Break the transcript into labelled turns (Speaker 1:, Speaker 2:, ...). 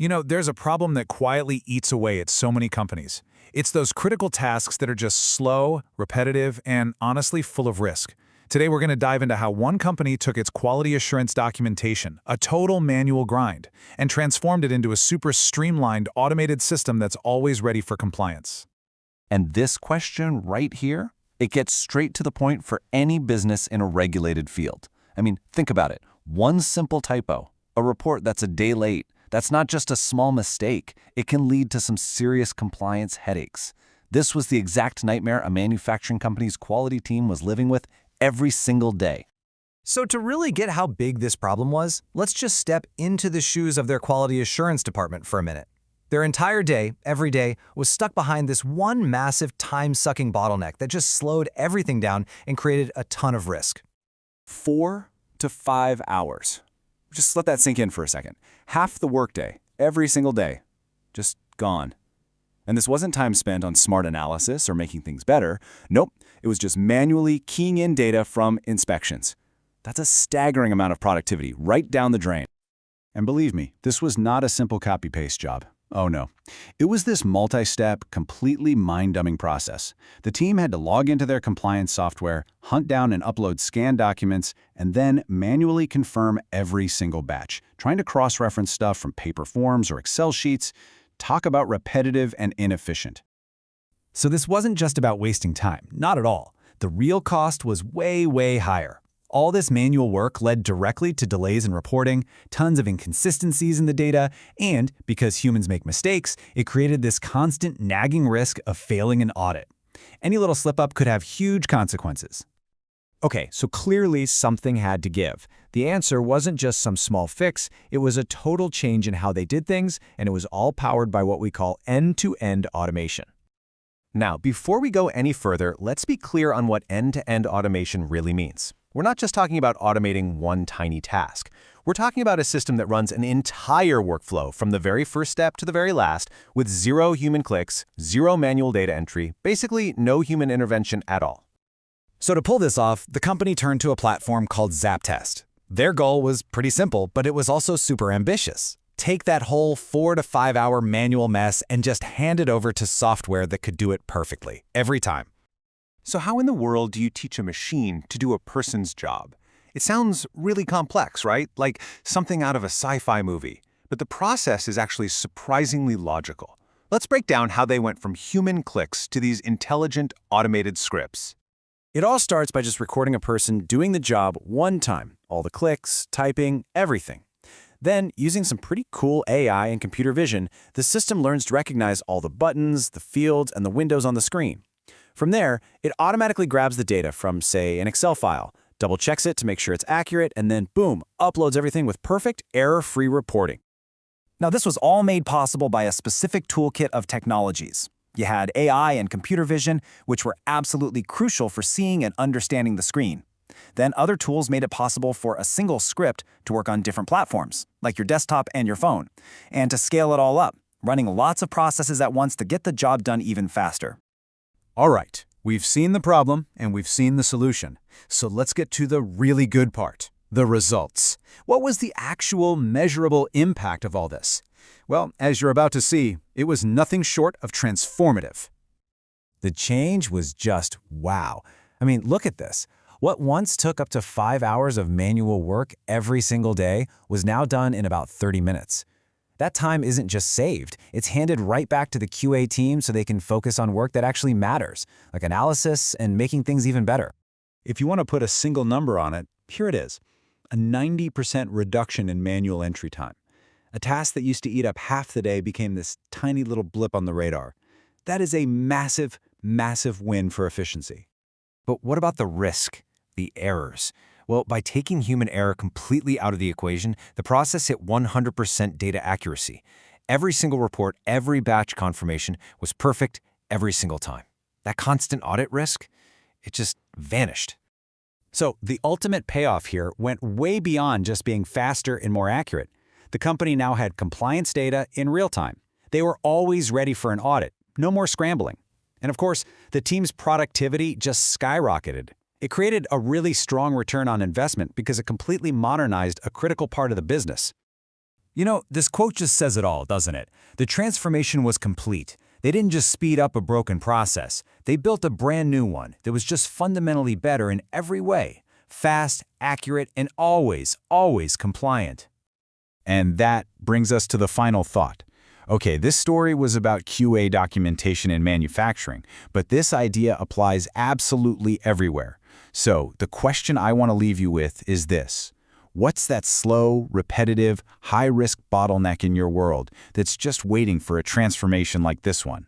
Speaker 1: You know, there's a problem that quietly eats away at so many companies. It's those critical tasks that are just slow, repetitive, and honestly full of risk. Today we're going to dive into how one company took its quality assurance documentation, a total manual grind, and transformed it into a super streamlined, automated system that's always ready for compliance.
Speaker 2: And this question right here, it gets straight to the point for any business in a regulated field. I mean, think about it. One simple typo, a report that's a day late, that's not just a small mistake. It can lead to some serious compliance headaches. This was the exact nightmare a manufacturing company's quality team was living with every single day.
Speaker 3: So to really get how big this problem was, let's just step into the shoes of their quality assurance department for a minute. Their entire day, every day, was stuck behind this one massive time-sucking bottleneck that just slowed everything down and created a ton of risk.
Speaker 2: 4 to 5 hours. Just let that sink in for a second. Half the workday, every single day, just gone. And this wasn't time spent on smart analysis or making things better. Nope, it was just manually keying in data from inspections. That's a staggering amount of productivity right down the drain.
Speaker 4: And believe me, this was not a simple copy-paste job. Oh no. It was this multi-step, completely mind-numbing process. The team had to log into their compliance software, hunt down and upload scanned documents, and then manually confirm every single batch, trying to cross-reference stuff from paper forms or Excel sheets. Talk about repetitive and inefficient.
Speaker 3: So this wasn't just about wasting time, not at all. The real cost was way, way higher. All this manual work led directly to delays in reporting, tons of inconsistencies in the data, and because humans make mistakes, it created this constant nagging risk of failing an audit. Any little slip-up could have huge consequences. Okay, so clearly something had to give. The answer wasn't just some small fix, it was a total change in how they did things, and it was all powered by what we call end-to-end automation.
Speaker 5: Now, before we go any further, let's be clear on what end-to-end automation really means. We're not just talking about automating one tiny task. We're talking about a system that runs an entire workflow from the very first step to the very last with 0 human clicks, 0 manual data entry, basically no human intervention at all.
Speaker 3: So to pull this off, the company turned to a platform called ZAPTEST. Their goal was pretty simple, but it was also super ambitious. Take that whole 4 to 5 hour manual mess and just hand it over to software that could do it perfectly, every time.
Speaker 5: So how in the world do you teach a machine to do a person's job? It sounds really complex, right? Like something out of a sci-fi movie. But the process is actually surprisingly logical. Let's break down how they went from human clicks to these intelligent, automated scripts.
Speaker 3: It all starts by just recording a person doing the job one time. All the clicks, typing, everything. Then, using some pretty cool AI and computer vision, the system learns to recognize all the buttons, the fields, and the windows on the screen. From there, it automatically grabs the data from, say, an Excel file, double-checks it to make sure it's accurate, and then, boom, uploads everything with perfect, error-free reporting. Now, this was all made possible by a specific toolkit of technologies. You had AI and computer vision, which were absolutely crucial for seeing and understanding the screen. Then other tools made it possible for a single script to work on different platforms, like your desktop and your phone, and to scale it all up, running lots of processes at once to get the job done even faster.
Speaker 4: All right, we've seen the problem and we've seen the solution. So let's get to the really good part, the results. What was the actual measurable impact of all this? Well, as you're about to see, it was nothing short of transformative.
Speaker 3: The change was just wow. I mean, look at this. What once took up to 5 hours of manual work every single day was now done in about 30 minutes. That time isn't just saved, it's handed right back to the QA team so they can focus on work that actually matters, like analysis and making things even better.
Speaker 4: If you want to put a single number on it, here it is, a 90% reduction in manual entry time. A task that used to eat up half the day became this tiny little blip on the radar. That is a massive, massive win for efficiency.
Speaker 5: But what about the risk, the errors? Well, by taking human error completely out of the equation, the process hit 100% data accuracy. Every single report, every batch confirmation was perfect every single time. That constant audit risk, it just vanished.
Speaker 4: So the ultimate payoff here went way beyond just being faster and more accurate. The company now had compliance data in real time. They were always ready for an audit, no more scrambling. And of course, the team's productivity just skyrocketed. It created a really strong return on investment because it completely modernized a critical part of the business.
Speaker 6: You know, this quote just says it all, doesn't it? The transformation was complete. They didn't just speed up a broken process. They built a brand new one that was just fundamentally better in every way. Fast, accurate, and always, always compliant.
Speaker 4: And that brings us to the final thought. Okay, this story was about QA documentation in manufacturing, but this idea applies absolutely everywhere. So the question I want to leave you with is this. What's that slow, repetitive, high-risk bottleneck in your world that's just waiting for a transformation like this one?